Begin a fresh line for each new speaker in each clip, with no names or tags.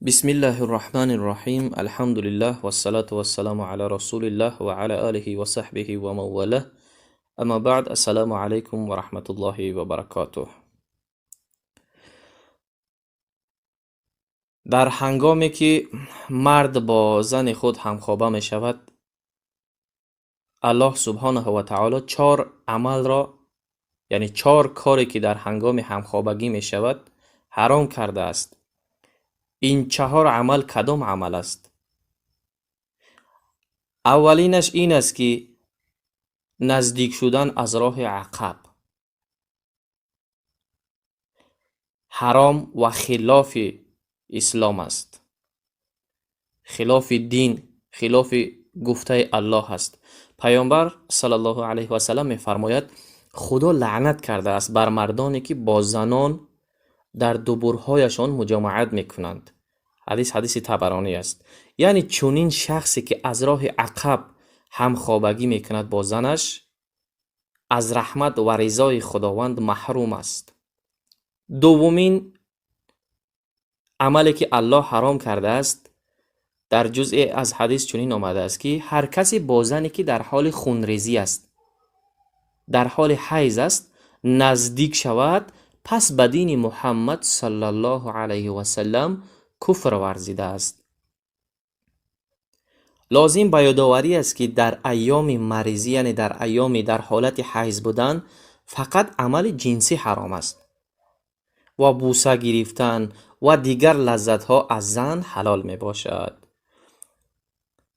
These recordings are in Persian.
بسم الله الرحمن الرحيم الحمد لله والصلاة والسلام على رسول الله وعلى آله وصحبه ومن والاه اما بعد السلام عليكم ورحمة الله وبركاته. در هنگامی که مرد با زن خود همخوابه می شود، الله سبحانه و تعالی 4 عمل را، یعنی 4 کاری که در هنگام همخوابگی می شود حرام کرده است. این 4 عمل کدام عمل است؟ اولینش این است که نزدیک شدن از راه عقب حرام و خلاف اسلام است، خلاف دین، خلاف گفته الله است. پیامبر صلی الله علیه و سلم می‌فرماید خدا لعنت کرده است بر مردانی که با زنان در دبرهایشان مجامعت میکنند. حدیث طبرانی است. یعنی چنین شخصی که از راه عقب همخوابگی میکند با زنش از رحمت و رضای خداوند محروم است. دومین عملی که الله حرام کرده است، در جزء از حدیث چنین آمده است که هر کسی با زنی که در حال خونریزی است، در حال حیض است، نزدیک شود، پس به دین محمد صلی الله علیه و سلم کفر ورزیده است. لازم به یادآوری است که در ایام مریضی، یعنی در ایام در حالت حیض بودن، فقط عمل جنسی حرام است و بوسه گرفتن و دیگر لذت ها از زن حلال می باشد.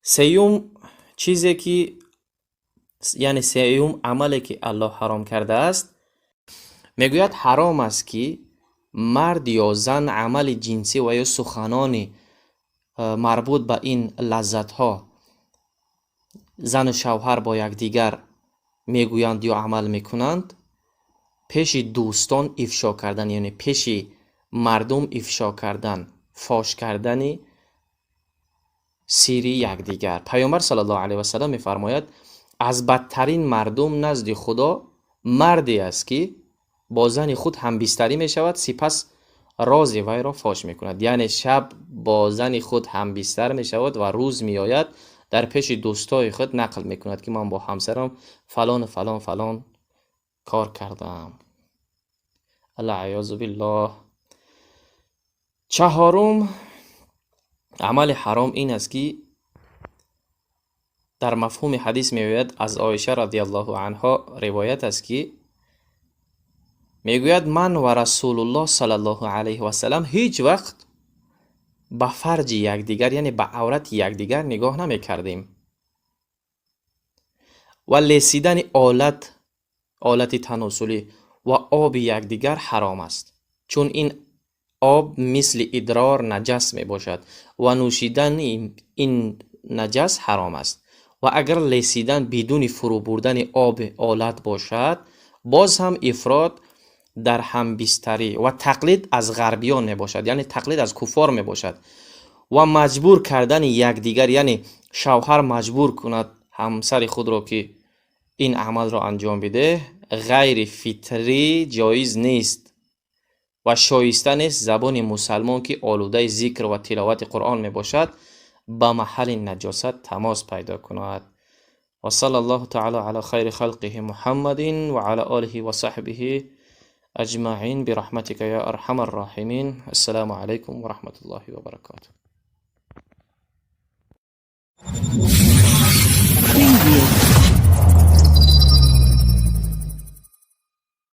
سیوم چیزی که یعنی سیوم عملی که الله حرام کرده است، میگوید حرام است که مرد یا زن عمل جنسی و یا سخنان مربوط به این لذت ها زن و شوهر با یکدیگر میگویند یا عمل میکنند، پیش دوستان افشا کردن، یعنی پیش مردم افشا کردن، فاش کردن سری یکدیگر. پیامبر صلی الله علیه و سلم میفرماید از بدترین مردم نزد خدا مردی است که با زن خود همبستری می شود سپس راز وی را فاش می کند. یعنی شب با زن خود همبستر می شود و روز می آید در پیش دوستای خود نقل می کند که من با همسرم فلان فلان فلان کار کردم. العیاذ بالله. چهارم عمل حرام این است که در مفهوم حدیث میگوید، از عایشه رضی الله عنها روایت است که میگوید من و رسول الله صلی الله علیه و سلم هیچ وقت به فرج یکدیگر، یعنی به عورت یکدیگر نگاه نمی کردیم و لیسیدن آلت تناسلی و آب یکدیگر حرام است، چون این آب مثل ادرار نجس می باشد و نوشیدن این نجس حرام است. و اگر لیسیدن بدون فرو بردن آب آلت باشد، باز هم افراط در همبستری و تقلید از غربیان می باشد، یعنی تقلید از کفار می باشد. و مجبور کردن یکدیگر، یعنی شوهر مجبور کند همسر خود را که این عمل را انجام بده، غیر فطری جایز نیست و شایسته نیست زبان مسلمان که آلوده ذکر و تلاوت قرآن می باشد با محل نجاست تماس پیدا کند. و صلی الله تعالی علی خیر خلقه محمد و علی آله و صحبه اجمعین برحمتك یا ارحم الراحمین. السلام علیکم و رحمت الله و برکاته.